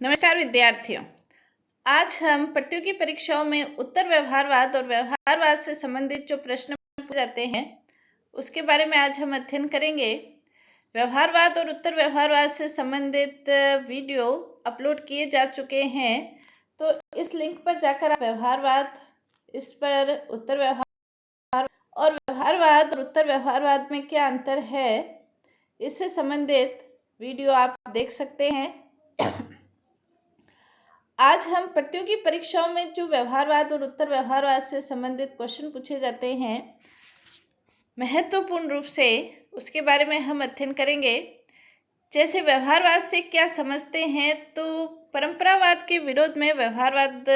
नमस्कार विद्यार्थियों। आज हम प्रतियोगी परीक्षाओं में उत्तर व्यवहारवाद और व्यवहारवाद से संबंधित जो प्रश्न पूछे जाते हैं उसके बारे में आज हम अध्ययन करेंगे। व्यवहारवाद और उत्तर व्यवहारवाद से संबंधित वीडियो अपलोड किए जा चुके हैं, तो इस लिंक पर जाकर आप व्यवहारवाद, इस पर उत्तर व्यवहार और व्यवहारवाद और उत्तर व्यवहारवाद में क्या अंतर है, इससे संबंधित वीडियो आप देख सकते हैं। आज हम प्रतियोगी परीक्षाओं में जो व्यवहारवाद और उत्तर व्यवहारवाद से संबंधित क्वेश्चन पूछे जाते हैं महत्वपूर्ण रूप से, उसके बारे में हम अध्ययन करेंगे। जैसे व्यवहारवाद से क्या समझते हैं, तो परंपरावाद के विरोध में व्यवहारवाद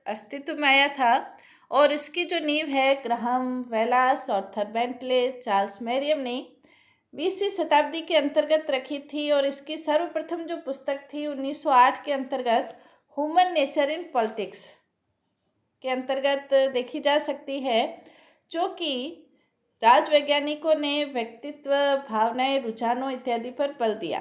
अस्तित्व में आया था और इसकी जो नींव है Graham Wallas, Arthur Bentley, Charles Merriam ने 20वीं शताब्दी के अंतर्गत रखी थी और इसकी सर्वप्रथम जो पुस्तक थी 1908 के अंतर्गत ह्यूमन नेचर इन पॉलिटिक्स के अंतर्गत देखी जा सकती है, जो कि राजवैज्ञानिकों ने व्यक्तित्व, भावनाएं, रुझानों इत्यादि पर बल दिया।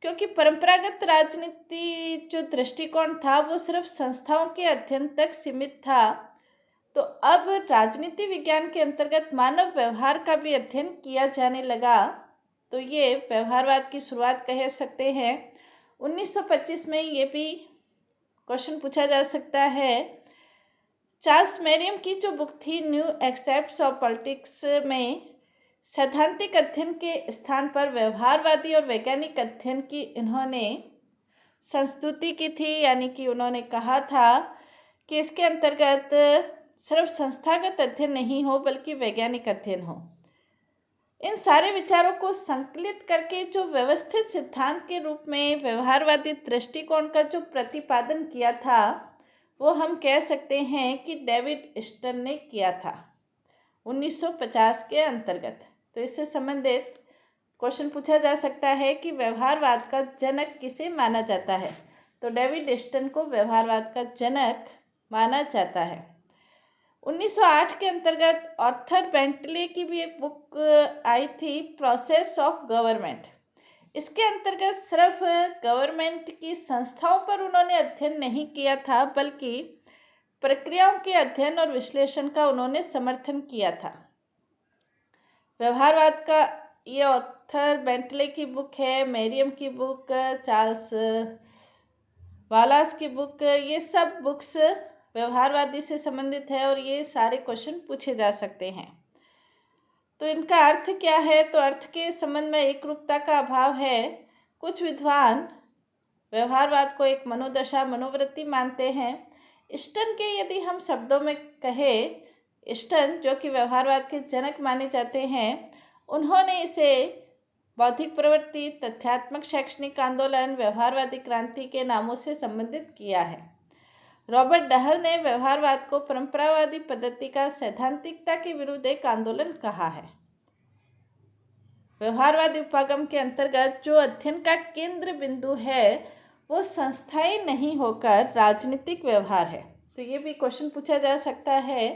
क्योंकि परंपरागत राजनीति जो दृष्टिकोण था वो सिर्फ संस्थाओं के अध्ययन तक सीमित था, तो अब राजनीति विज्ञान के अंतर्गत मानव व्यवहार का भी अध्ययन किया जाने लगा। तो ये व्यवहारवाद की शुरुआत कह सकते हैं। 1925 में ये भी क्वेश्चन पूछा जा सकता है। चार्ल्स मैरियम की जो बुक थी न्यू एक्सेप्ट्स ऑफ पॉलिटिक्स में सैद्धांतिक अध्ययन के स्थान पर व्यवहारवादी और वैज्ञानिक अध्ययन की इन्होंने संस्तुति की थी, यानी कि उन्होंने कहा था कि इसके अंतर्गत सिर्फ संस्थागत अध्ययन नहीं हो बल्कि वैज्ञानिक अध्ययन हो। इन सारे विचारों को संकलित करके जो व्यवस्थित सिद्धांत के रूप में व्यवहारवादी दृष्टिकोण का जो प्रतिपादन किया था वो हम कह सकते हैं कि डेविड स्टर्न ने किया था 1950 के अंतर्गत। तो इससे संबंधित क्वेश्चन पूछा जा सकता है कि व्यवहारवाद का जनक किसे माना जाता है, तो डेविड स्टर्न को व्यवहारवाद का जनक माना जाता है। 1908 के अंतर्गत आर्थर बेंटले की भी एक बुक आई थी प्रोसेस ऑफ गवर्नमेंट। इसके अंतर्गत सिर्फ गवर्नमेंट की संस्थाओं पर उन्होंने अध्ययन नहीं किया था बल्कि प्रक्रियाओं के अध्ययन और विश्लेषण का उन्होंने समर्थन किया था। व्यवहारवाद का ये ऑथर बेंटले की बुक है, मैरियम की बुक, चार्ल्स वालास की बुक, ये सब बुक्स व्यवहारवादी से संबंधित है और ये सारे क्वेश्चन पूछे जा सकते हैं। तो इनका अर्थ क्या है, तो अर्थ के संबंध में एक रूपता का अभाव है। कुछ विद्वान व्यवहारवाद को एक मनोदशा, मनोवृत्ति मानते हैं। स्टर्न के यदि हम शब्दों में कहें, स्टर्न जो कि व्यवहारवाद के जनक माने जाते हैं, उन्होंने इसे बौद्धिक प्रवृत्ति, तथ्यात्मक शैक्षणिक आंदोलन, व्यवहारवादी क्रांति के नामों से संबंधित किया है। रॉबर्ट डहल ने व्यवहारवाद को परंपरावादी पद्धति का सैद्धांतिकता के विरुद्ध एक आंदोलन कहा है। व्यवहारवादी उपागम के अंतर्गत जो अध्ययन का केंद्र बिंदु है वो संस्थाई नहीं होकर राजनीतिक व्यवहार है। तो ये भी क्वेश्चन पूछा जा सकता है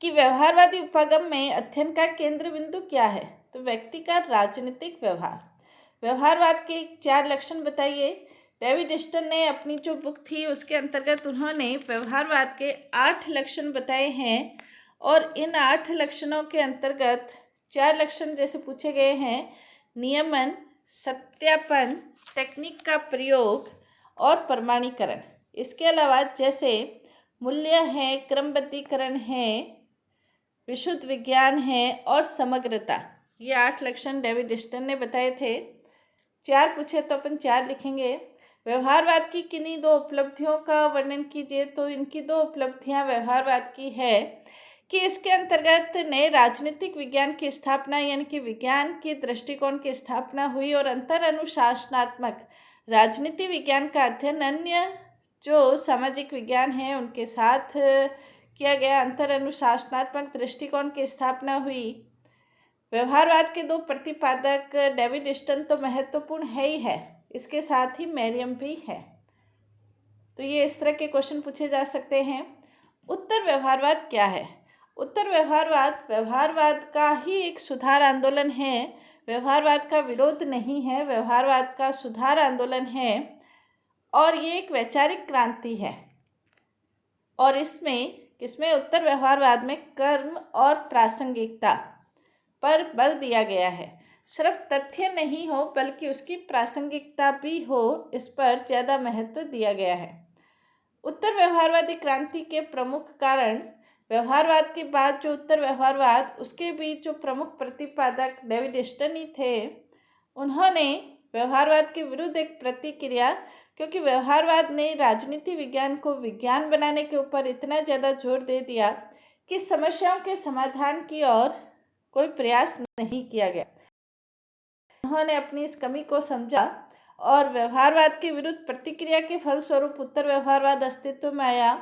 कि व्यवहारवादी उपागम में अध्ययन का केंद्र बिंदु क्या है, तो व्यक्ति का राजनीतिक व्यवहार। व्यवहारवाद के 4 लक्षण बताइए। डेविड स्टर्न ने अपनी जो बुक थी उसके अंतर्गत उन्होंने व्यवहारवाद के 8 लक्षण बताए हैं और इन 8 लक्षणों के अंतर्गत 4 लक्षण जैसे पूछे गए हैं: नियमन, सत्यापन, टेक्निक का प्रयोग और प्रमाणीकरण। इसके अलावा जैसे मूल्य है, क्रमबद्धीकरण है, विशुद्ध विज्ञान है और समग्रता। ये 8 लक्षण डेविड स्टर्न ने बताए थे। 4 पूछे तो अपन 4 लिखेंगे। व्यवहारवाद की किन्हीं 2 उपलब्धियों का वर्णन कीजिए, तो इनकी 2 उपलब्धियां व्यवहारवाद की है कि इसके अंतर्गत नए राजनीतिक विज्ञान की स्थापना, यानी कि विज्ञान के दृष्टिकोण की स्थापना हुई और अंतर अनुशासनात्मक राजनीति विज्ञान का अध्ययन अन्य जो सामाजिक विज्ञान है उनके साथ किया गया। अंतर अनुशासनात्मक दृष्टिकोण की स्थापना हुई। व्यवहारवाद के 2 प्रतिपादक डेविड स्टर्न तो महत्वपूर्ण है ही है, इसके साथ ही मैरियम भी है। तो ये इस तरह के क्वेश्चन पूछे जा सकते हैं। उत्तर व्यवहारवाद क्या है? उत्तर व्यवहारवाद व्यवहारवाद का ही एक सुधार आंदोलन है, व्यवहारवाद का विरोध नहीं है, व्यवहारवाद का सुधार आंदोलन है। और ये एक वैचारिक क्रांति है। और इसमें उत्तर व्यवहारवाद में कर्म और प्रासंगिकता पर बल दिया गया है। सिर्फ तथ्य नहीं हो बल्कि उसकी प्रासंगिकता भी हो, इस पर ज़्यादा महत्व दिया गया है। उत्तर व्यवहारवादी क्रांति के प्रमुख कारण व्यवहारवाद के बाद जो उत्तर व्यवहारवाद, उसके बीच जो प्रमुख प्रतिपादक डेविड स्टर्नी थे, उन्होंने व्यवहारवाद के विरुद्ध एक प्रतिक्रिया, क्योंकि व्यवहारवाद ने राजनीति विज्ञान को विज्ञान बनाने के ऊपर इतना ज़्यादा जोर दे दिया कि समस्याओं के समाधान की ओर कोई प्रयास नहीं किया गया। उन्होंने अपनी इस कमी को समझा और व्यवहारवाद के विरुद्ध प्रतिक्रिया के फलस्वरूप उत्तर व्यवहारवाद अस्तित्व में आया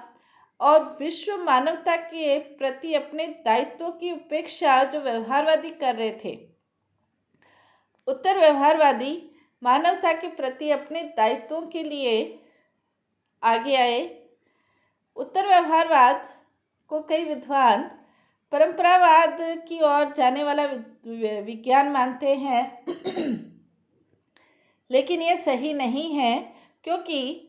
और विश्व मानवता के प्रति अपने दायित्वों की उपेक्षा जो व्यवहारवादी कर रहे थे, उत्तर व्यवहारवादी मानवता के प्रति अपने दायित्वों के लिए आगे आए। उत्तर व्यवहारवाद को कई विद्वान परंपरावाद की ओर जाने वाला विज्ञान मानते हैं लेकिन ये सही नहीं है, क्योंकि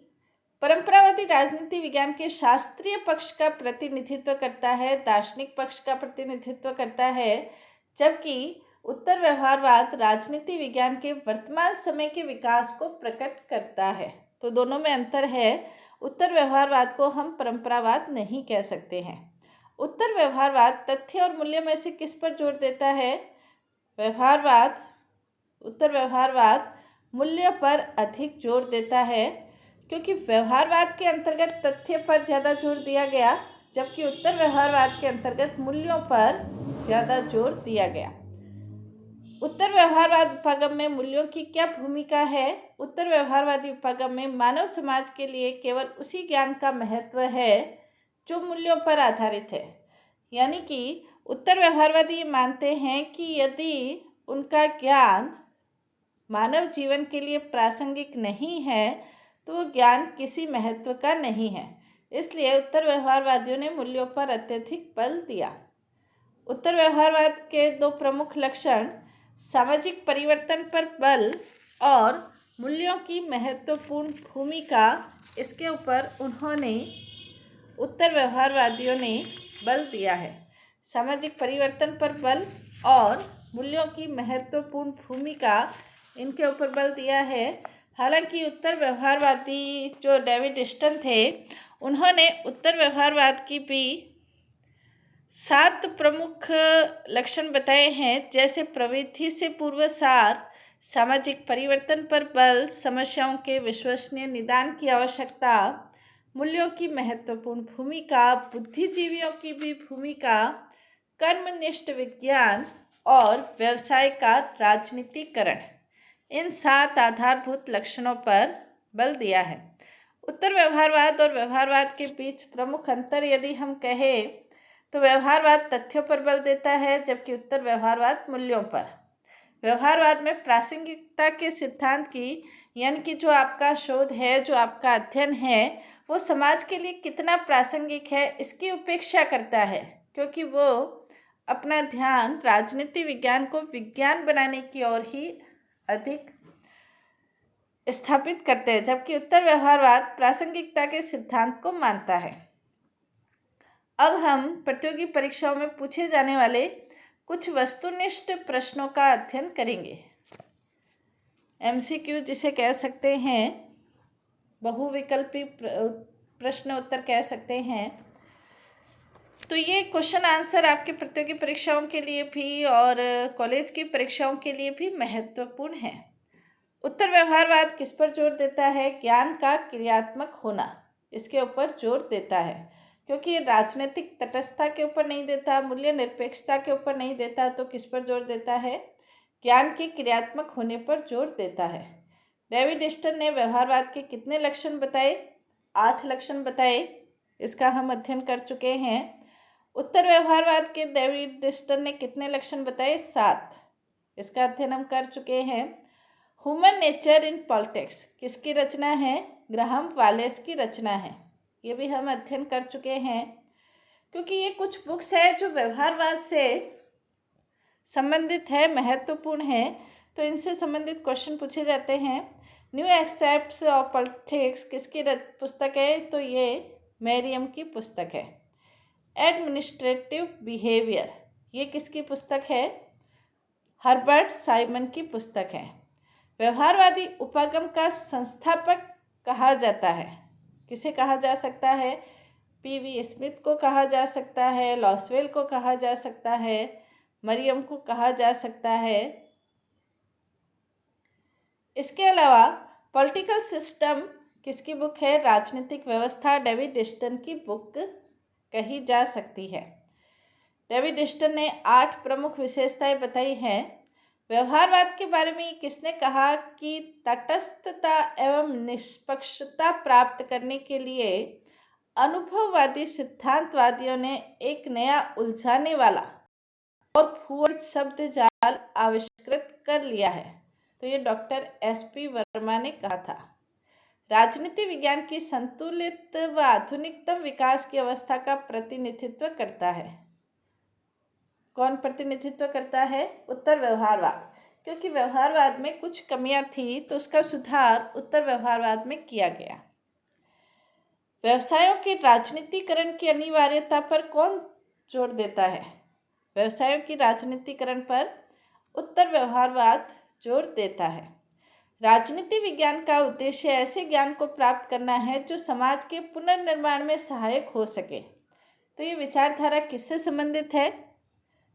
परंपरावादी राजनीति विज्ञान के शास्त्रीय पक्ष का प्रतिनिधित्व करता है, दार्शनिक पक्ष का प्रतिनिधित्व करता है, जबकि उत्तर व्यवहारवाद राजनीति विज्ञान के वर्तमान समय के विकास को प्रकट करता है। तो दोनों में अंतर है। उत्तर व्यवहारवाद को हम परंपरावाद नहीं कह सकते हैं। उत्तर व्यवहारवाद तथ्य और मूल्य में से किस पर जोर देता है? उत्तर व्यवहारवाद मूल्य पर अधिक जोर देता है, क्योंकि व्यवहारवाद के अंतर्गत तथ्य पर ज़्यादा जोर दिया गया, जबकि उत्तर व्यवहारवाद के अंतर्गत मूल्यों पर ज़्यादा जोर दिया गया। उत्तर व्यवहारवाद उपागम में मूल्यों की क्या भूमिका है? उत्तर व्यवहारवादी उपागम में मानव समाज के लिए केवल उसी ज्ञान का महत्व है जो मूल्यों पर आधारित है। यानी कि उत्तर व्यवहारवादी ये मानते हैं कि यदि उनका ज्ञान मानव जीवन के लिए प्रासंगिक नहीं है तो वो ज्ञान किसी महत्व का नहीं है। इसलिए उत्तर व्यवहारवादियों ने मूल्यों पर अत्यधिक बल दिया। उत्तर व्यवहारवाद के दो प्रमुख लक्षण सामाजिक परिवर्तन पर बल और मूल्यों की महत्वपूर्ण भूमिका, इसके ऊपर उन्होंने उत्तर व्यवहारवादियों ने बल दिया है। सामाजिक परिवर्तन पर बल और मूल्यों की महत्वपूर्ण भूमिका, इनके ऊपर बल दिया है। हालांकि उत्तर व्यवहारवादी जो डेविड स्टर्न थे, उन्होंने उत्तर व्यवहारवाद की भी 7 प्रमुख लक्षण बताए हैं, जैसे प्रवृत्ति से पूर्व सार, सामाजिक परिवर्तन पर बल, समस्याओं के विश्वसनीय निदान की आवश्यकता, मूल्यों की महत्वपूर्ण भूमिका, बुद्धिजीवियों की भी भूमिका, कर्मनिष्ठ विज्ञान और व्यवसाय का राजनीतिकरण। इन 7 आधारभूत लक्षणों पर बल दिया है। उत्तर व्यवहारवाद और व्यवहारवाद के बीच प्रमुख अंतर यदि हम कहें तो व्यवहारवाद तथ्यों पर बल देता है, जबकि उत्तर व्यवहारवाद मूल्यों पर। व्यवहारवाद में प्रासंगिकता के सिद्धांत की, यानी कि जो आपका शोध है, जो आपका अध्ययन है, वो समाज के लिए कितना प्रासंगिक है, इसकी उपेक्षा करता है, क्योंकि वो अपना ध्यान राजनीति विज्ञान को विज्ञान बनाने की ओर ही अधिक स्थापित करते हैं, जबकि उत्तर व्यवहारवाद प्रासंगिकता के सिद्धांत को मानता है। अब हम प्रतियोगी परीक्षाओं में पूछे जाने वाले कुछ वस्तुनिष्ठ प्रश्नों का अध्ययन करेंगे। MCQ जिसे कह सकते हैं, बहुविकल्पी प्रश्न उत्तर कह सकते हैं। तो ये क्वेश्चन आंसर आपके प्रतियोगी परीक्षाओं के लिए भी और कॉलेज की परीक्षाओं के लिए भी महत्वपूर्ण है। उत्तर व्यवहारवाद किस पर जोर देता है? ज्ञान का क्रियात्मक होना, इसके ऊपर जोर देता है, क्योंकि ये राजनीतिक तटस्थता के ऊपर नहीं देता, मूल्य निरपेक्षता के ऊपर नहीं देता, तो किस पर जोर देता है? ज्ञान के क्रियात्मक होने पर जोर देता है। डेविड स्टर्न ने व्यवहारवाद के कितने लक्षण बताए? 8 लक्षण बताए। इसका हम अध्ययन कर चुके हैं। उत्तर व्यवहारवाद के डेविड स्टर्न ने कितने लक्षण बताए? 7। इसका अध्ययन हम कर चुके हैं। ह्यूमन नेचर इन पॉलिटिक्स किसकी रचना है? ग्राहम वालेस की रचना है। ये भी हम अध्ययन कर चुके हैं। क्योंकि ये कुछ बुक्स है जो व्यवहारवाद से संबंधित है, महत्वपूर्ण है, तो इनसे संबंधित क्वेश्चन पूछे जाते हैं। न्यू एक्सेप्ट्स ऑफ पॉलिटिक्स किसकी पुस्तक है? तो ये मैरियम की पुस्तक है। एडमिनिस्ट्रेटिव बिहेवियर ये किसकी पुस्तक है? हर्बर्ट साइमन की पुस्तक है। व्यवहारवादी उपागम का संस्थापक कहा जाता है। किसे कहा जा सकता है? पीवी स्मिथ को कहा जा सकता है, लॉसवेल को कहा जा सकता है, मरियम को कहा जा सकता है। इसके अलावा पॉलिटिकल सिस्टम किसकी बुक है? राजनीतिक व्यवस्था डेविड इस्टन की बुक कही जा सकती है। डेविड इस्टन ने 8 प्रमुख विशेषताएं बताई हैं। व्यवहारवाद के बारे में किसने कहा कि तटस्थता एवं निष्पक्षता प्राप्त करने के लिए अनुभववादी सिद्धांतवादियों ने एक नया उलझाने वाला और फूहड़ शब्द जाल आविष्कृत कर लिया है। तो ये डॉक्टर SP वर्मा ने कहा था। राजनीति विज्ञान की संतुलित व आधुनिकतम विकास की अवस्था का प्रतिनिधित्व करता है। कौन प्रतिनिधित्व करता है? उत्तर व्यवहारवाद। क्योंकि व्यवहारवाद में कुछ कमियां थी तो उसका सुधार उत्तर व्यवहारवाद में किया गया। व्यवसायों के राजनीतिकरण की अनिवार्यता पर कौन जोर देता है? व्यवसायों की राजनीतिकरण पर उत्तर व्यवहारवाद जोर देता है। राजनीति विज्ञान का उद्देश्य ऐसे ज्ञान को प्राप्त करना है जो समाज के पुनर्निर्माण में सहायक हो सके। तो ये विचारधारा किससे संबंधित है?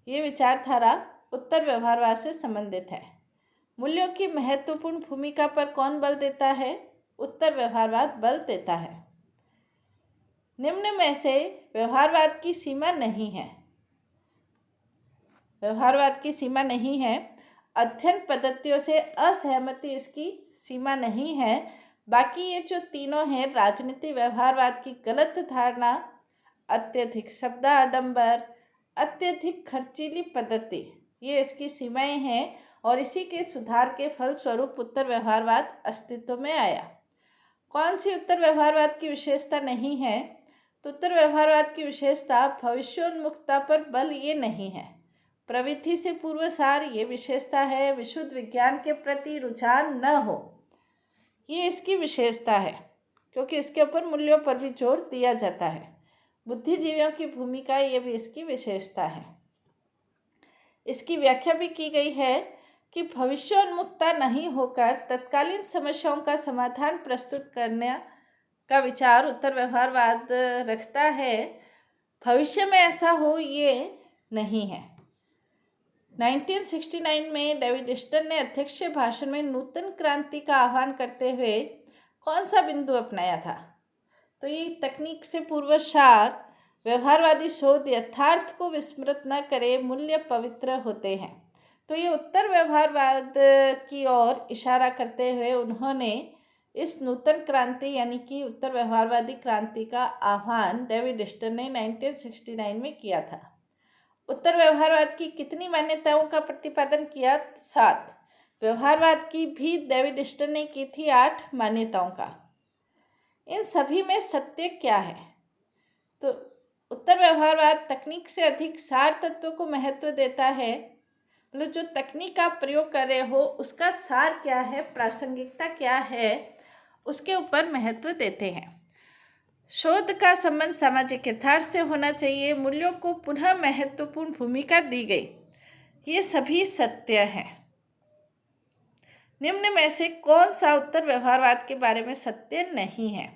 ये विचारधारा उत्तर व्यवहारवाद से संबंधित है। मूल्यों की महत्वपूर्ण भूमिका पर कौन बल देता है? उत्तर व्यवहारवाद बल देता है। निम्न में से व्यवहारवाद की सीमा नहीं है। व्यवहारवाद की सीमा नहीं है। अध्ययन पद्धतियों से असहमति इसकी सीमा नहीं है। बाकी ये जो तीनों हैं, राजनीति व्यवहारवाद की गलत धारणा, अत्यधिक शब्दाडंबर, अत्यधिक खर्चीली पद्धति, ये इसकी सीमाएं हैं और इसी के सुधार के फलस्वरूप उत्तर व्यवहारवाद अस्तित्व में आया। कौन सी उत्तर व्यवहारवाद की विशेषता नहीं है? तो उत्तर व्यवहारवाद की विशेषता भविष्योन्मुखता पर बल ये नहीं है। प्रवृत्ति से पूर्वसार ये विशेषता है। विशुद्ध विज्ञान के प्रति रुझान न हो, ये इसकी विशेषता है, क्योंकि इसके ऊपर मूल्यों पर भी जोर दिया जाता है। बुद्धिजीवियों की भूमिका ये भी इसकी विशेषता है। इसकी व्याख्या भी की गई है कि भविष्योन्मुखता नहीं होकर तत्कालीन समस्याओं का समाधान प्रस्तुत करने का विचार उत्तर व्यवहारवाद रखता है। भविष्य में ऐसा हो ये नहीं है। 1969 में डेविड इस्टन ने अध्यक्षीय भाषण में नूतन क्रांति का आह्वान करते हुए कौन सा बिंदु अपनाया था? तो ये तकनीक से पूर्वसार व्यवहारवादी शोध यथार्थ को विस्मृत न करे, मूल्य पवित्र होते हैं। तो ये उत्तर व्यवहारवाद की ओर इशारा करते हुए उन्होंने इस नूतन क्रांति यानी कि उत्तर व्यवहारवादी क्रांति का आह्वान डेविड इस्टन ने 1969 में किया था। उत्तर व्यवहारवाद की कितनी मान्यताओं का प्रतिपादन किया? 7। व्यवहारवाद की भी डेविड इस्टन ने की थी 8 मान्यताओं का। इन सभी में सत्य क्या है? तो उत्तर व्यवहारवाद तकनीक से अधिक सार तत्वों को महत्व देता है। मतलब जो तकनीक आप प्रयोग कर रहे हो उसका सार क्या है, प्रासंगिकता क्या है, उसके ऊपर महत्व देते हैं। शोध का संबंध सामाजिक यथार्थ से होना चाहिए। मूल्यों को पुनः महत्वपूर्ण भूमिका दी गई। ये सभी सत्य हैं। निम्न में से कौन सा उत्तर व्यवहारवाद के बारे में सत्य नहीं है?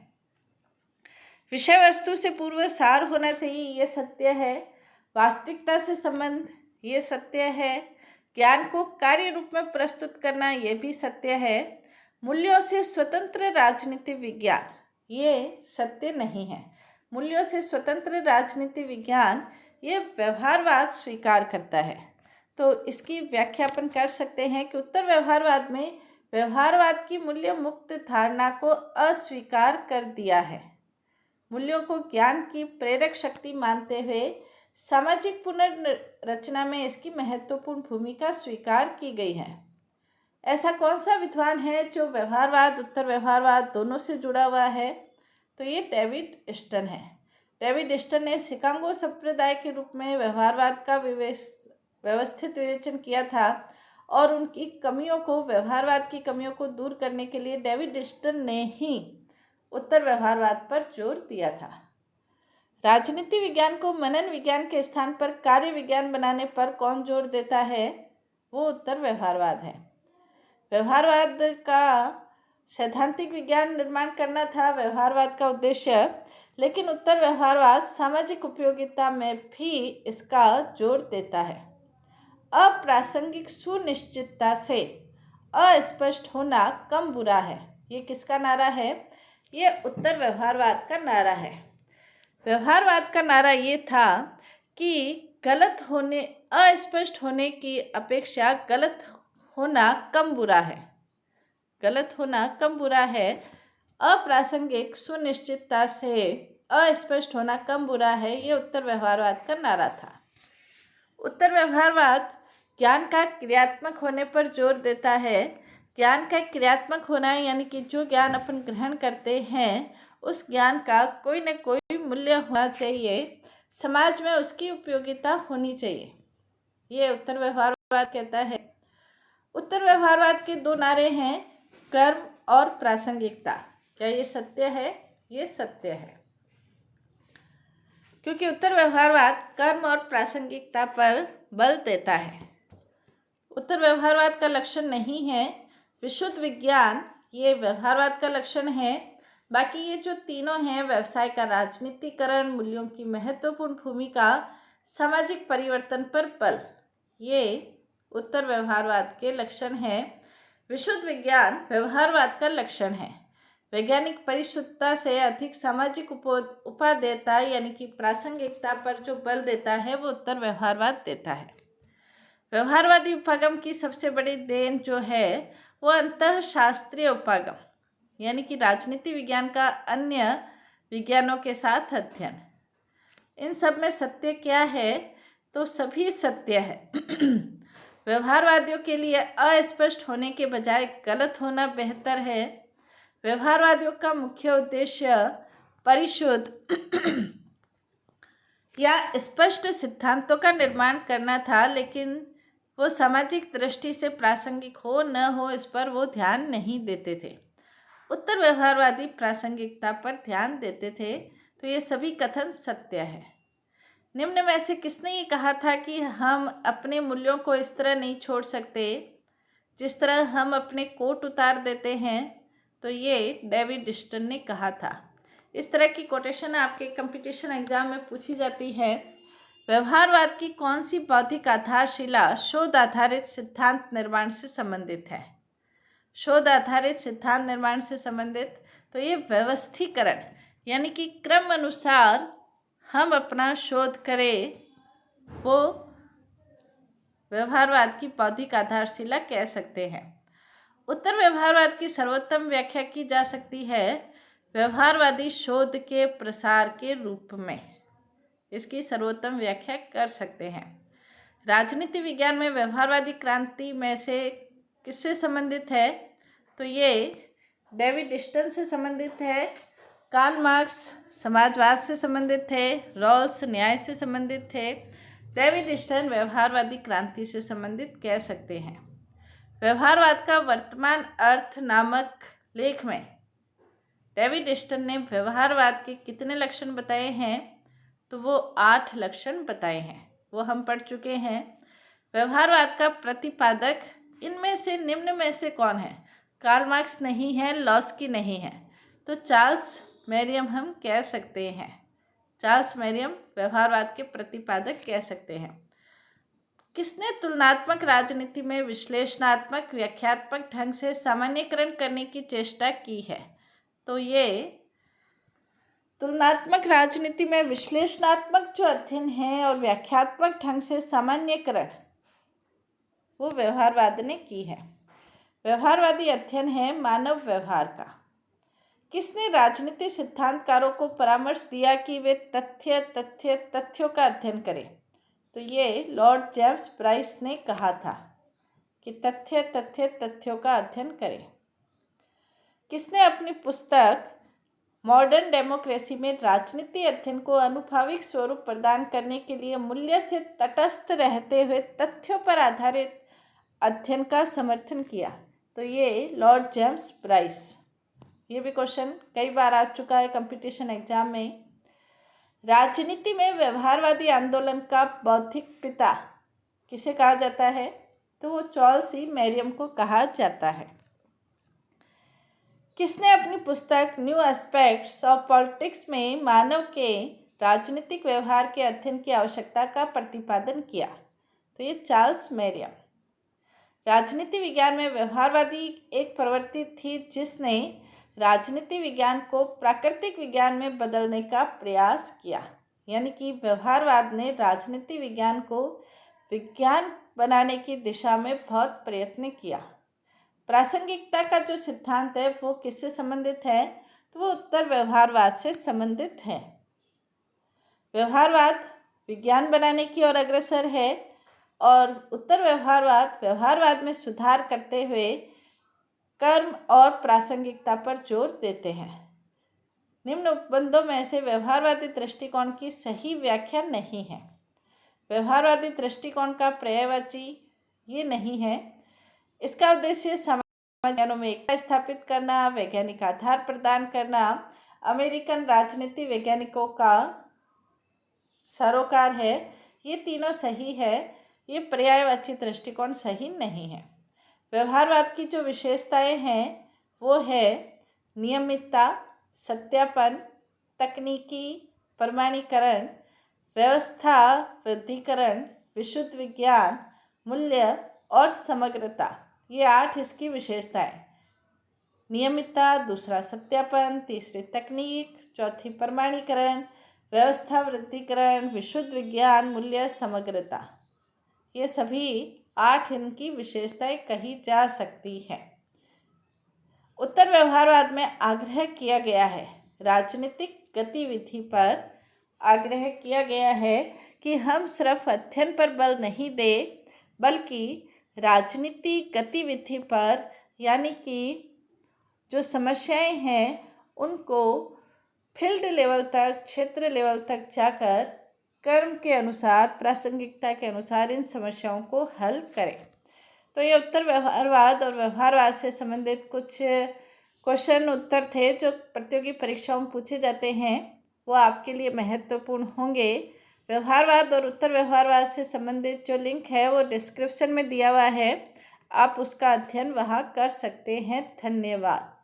विषय वस्तु से पूर्व सार होना चाहिए, ये सत्य है। वास्तविकता से संबंध, ये सत्य है। ज्ञान को कार्य रूप में प्रस्तुत करना, ये भी सत्य है। मूल्यों से स्वतंत्र राजनीति विज्ञान, ये सत्य नहीं है। मूल्यों से स्वतंत्र राजनीति विज्ञान ये व्यवहारवाद स्वीकार करता है। तो इसकी व्याख्या अपन कर सकते हैं कि उत्तर व्यवहारवाद में व्यवहारवाद की मूल्य मुक्त धारणा को अस्वीकार कर दिया है। मूल्यों को ज्ञान की प्रेरक शक्ति मानते हुए सामाजिक पुनर्रचना में इसकी महत्वपूर्ण भूमिका स्वीकार की गई है। ऐसा कौन सा विद्वान है जो व्यवहारवाद उत्तर व्यवहारवाद दोनों से जुड़ा हुआ है? तो ये डेविड इस्टन है। डेविड इस्टन ने शिकागो संप्रदाय के रूप में व्यवहारवाद का व्यवस्थित विवेचन किया था और उनकी कमियों को, व्यवहारवाद की कमियों को दूर करने के लिए डेविड डिस्टन ने ही उत्तर व्यवहारवाद पर जोर दिया था। राजनीति विज्ञान को मनन विज्ञान के स्थान पर कार्य विज्ञान बनाने पर कौन जोर देता है? वो उत्तर व्यवहारवाद है। व्यवहारवाद का सैद्धांतिक विज्ञान निर्माण करना था व्यवहारवाद का उद्देश्य, लेकिन उत्तर व्यवहारवाद सामाजिक उपयोगिता में भी इसका जोर देता है। अप्रासंगिक सुनिश्चितता से अस्पष्ट होना कम बुरा है। ये किसका नारा है? ये उत्तर व्यवहारवाद का नारा है। व्यवहारवाद का नारा ये था कि अस्पष्ट होने की अपेक्षा गलत होना कम बुरा है। गलत होना कम बुरा है। अप्रासंगिक सुनिश्चितता से अस्पष्ट होना कम बुरा है। ये उत्तर व्यवहारवाद का नारा था। उत्तर व्यवहारवाद ज्ञान का क्रियात्मक होने पर जोर देता है। ज्ञान का क्रियात्मक होना यानी कि जो ज्ञान अपन ग्रहण करते हैं उस ज्ञान का कोई न कोई मूल्य होना चाहिए, समाज में उसकी उपयोगिता होनी चाहिए। ये उत्तर व्यवहारवाद कहता है। उत्तर व्यवहारवाद के दो नारे हैं, कर्म और प्रासंगिकता। क्या ये सत्य है? ये सत्य है, क्योंकि उत्तर व्यवहारवाद कर्म और प्रासंगिकता पर बल देता है। उत्तर व्यवहारवाद का लक्षण नहीं है विशुद्ध विज्ञान, ये व्यवहारवाद का लक्षण है। बाकी ये जो तीनों हैं, व्यवसाय का राजनीतिकरण, मूल्यों की महत्वपूर्ण भूमिका, सामाजिक परिवर्तन पर बल, ये उत्तर व्यवहारवाद के लक्षण है। विशुद्ध विज्ञान व्यवहारवाद का लक्षण है। वैज्ञानिक परिशुद्धता से अधिक सामाजिक उपादेयता यानी कि प्रासंगिकता पर जो बल देता है वो उत्तर व्यवहारवाद देता है। व्यवहारवादी उपागम की सबसे बड़ी देन जो है वो अंतःशास्त्रीय उपागम यानी कि राजनीति विज्ञान का अन्य विज्ञानों के साथ अध्ययन। इन सब में सत्य क्या है? तो सभी सत्य है। व्यवहारवादियों के लिए अस्पष्ट होने के बजाय गलत होना बेहतर है। व्यवहारवादियों का मुख्य उद्देश्य परिशुद्ध या स्पष्ट सिद्धांतों का निर्माण करना था, लेकिन वो सामाजिक दृष्टि से प्रासंगिक हो न हो इस पर वो ध्यान नहीं देते थे। उत्तर व्यवहारवादी प्रासंगिकता पर ध्यान देते थे। तो ये सभी कथन सत्य है। निम्न में से किसने ये कहा था कि हम अपने मूल्यों को इस तरह नहीं छोड़ सकते जिस तरह हम अपने कोट उतार देते हैं? तो ये डेविड डिस्टन ने कहा था। इस तरह की कोटेशन आपके कंपटीशन एग्जाम में पूछी जाती है। व्यवहारवाद की कौन सी बौद्धिक आधारशिला शोध आधारित सिद्धांत निर्माण से संबंधित है? शोध आधारित सिद्धांत निर्माण से संबंधित, तो ये व्यवस्थीकरण यानी कि क्रम अनुसार हम अपना शोध करें, वो व्यवहारवाद की बौद्धिक आधारशिला कह सकते हैं। उत्तर व्यवहारवाद की सर्वोत्तम व्याख्या की जा सकती है व्यवहारवादी शोध के प्रसार के रूप में। इसकी सर्वोत्तम व्याख्या कर सकते हैं। राजनीति विज्ञान में व्यवहारवादी क्रांति में से किससे संबंधित है? तो ये डेविड डिस्टन से संबंधित है। कार्ल मार्क्स समाजवाद से संबंधित थे। रॉल्स न्याय से संबंधित थे। डेविड डिस्टन व्यवहारवादी क्रांति से संबंधित कह सकते हैं। व्यवहारवाद का वर्तमान अर्थ नामक लेख में डेविड डिस्टन ने व्यवहारवाद के कितने लक्षण बताए हैं? तो वो 8 लक्षण बताए हैं, वो हम पढ़ चुके हैं। व्यवहारवाद का प्रतिपादक इनमें से निम्न में से कौन है? कार्ल मार्क्स नहीं है, लॉस्की नहीं है, तो चार्ल्स मेरियम हम कह सकते हैं। चार्ल्स मेरियम व्यवहारवाद के प्रतिपादक कह सकते हैं। किसने तुलनात्मक राजनीति में विश्लेषणात्मक व्याख्यात्मक ढंग से सामान्यीकरण करने की चेष्टा की है? तो ये तुलनात्मक राजनीति में विश्लेषणात्मक जो अध्ययन है और व्याख्यात्मक ढंग से सामान्यीकरण वो व्यवहारवाद ने की है। व्यवहारवादी अध्ययन है मानव व्यवहार का। किसने राजनीति सिद्धांतकारों को परामर्श दिया कि वे तथ्यों का अध्ययन करें? तो ये लॉर्ड जेम्स ब्राइस ने कहा था कि तथ्यों का अध्ययन करें। किसने अपनी पुस्तक मॉडर्न डेमोक्रेसी में राजनीति अध्ययन को अनुभाविक स्वरूप प्रदान करने के लिए मूल्य से तटस्थ रहते हुए तथ्यों पर आधारित अध्ययन का समर्थन किया? तो ये लॉर्ड जेम्स ब्राइस। ये भी क्वेश्चन कई बार आ चुका है कंपटीशन एग्जाम में। राजनीति में व्यवहारवादी आंदोलन का बौद्धिक पिता किसे कहा जाता है? तो वो चार्ल्स ई मैरियम को कहा जाता है। किसने अपनी पुस्तक न्यू एस्पेक्ट्स ऑफ पॉलिटिक्स में मानव के राजनीतिक व्यवहार के अध्ययन की आवश्यकता का प्रतिपादन किया? तो ये चार्ल्स मैरियम। राजनीति विज्ञान में व्यवहारवादी एक प्रवृत्ति थी जिसने राजनीति विज्ञान को प्राकृतिक विज्ञान में बदलने का प्रयास किया। यानी कि व्यवहारवाद ने राजनीति विज्ञान को विज्ञान बनाने की दिशा में बहुत प्रयत्न किया। प्रासंगिकता का जो सिद्धांत है वो किससे संबंधित है? तो वो उत्तर व्यवहारवाद से संबंधित है। व्यवहारवाद विज्ञान बनाने की ओर अग्रसर है और उत्तर व्यवहारवाद में सुधार करते हुए कर्म और प्रासंगिकता पर जोर देते हैं। निम्न उपबंधों में से व्यवहारवादी दृष्टिकोण की सही व्याख्या नहीं है। व्यवहारवादी दृष्टिकोण का पर्यायवाची ये नहीं है। इसका उद्देश्य समाज ज्ञानों में एकता स्थापित करना, वैज्ञानिक आधार प्रदान करना, अमेरिकन राजनीति वैज्ञानिकों का सरोकार है। ये तीनों सही है। ये पर्यायवाची दृष्टिकोण सही नहीं है। व्यवहारवाद की जो विशेषताएं हैं वो है नियमितता, सत्यापन, तकनीकी प्रमाणीकरण, व्यवस्था वृद्धिकरण, विशुद्ध विज्ञान, मूल्य और समग्रता। ये 8 इसकी विशेषताएं। नियमितता, दूसरा सत्यापन, तीसरी तकनीक, चौथी प्रमाणीकरण, व्यवस्था वृद्धिकरण, विशुद्ध विज्ञान, मूल्य, समग्रता। ये सभी 8 इनकी विशेषताएं कही जा सकती हैं। उत्तर व्यवहारवाद में आग्रह किया गया है, राजनीतिक गतिविधि पर आग्रह किया गया है कि हम सिर्फ अध्ययन पर बल नहीं दें बल्कि राजनीतिक गतिविधि पर, यानी कि जो समस्याएं हैं उनको फील्ड लेवल तक, क्षेत्र लेवल तक जाकर कर्म के अनुसार, प्रासंगिकता के अनुसार इन समस्याओं को हल करें। तो ये उत्तर व्यवहारवाद और व्यवहारवाद से संबंधित कुछ क्वेश्चन उत्तर थे जो प्रतियोगी परीक्षाओं में पूछे जाते हैं, वो आपके लिए महत्वपूर्ण होंगे। व्यवहारवाद और उत्तर व्यवहारवाद से संबंधित जो लिंक है वो डिस्क्रिप्शन में दिया हुआ है, आप उसका अध्ययन वहाँ कर सकते हैं। धन्यवाद।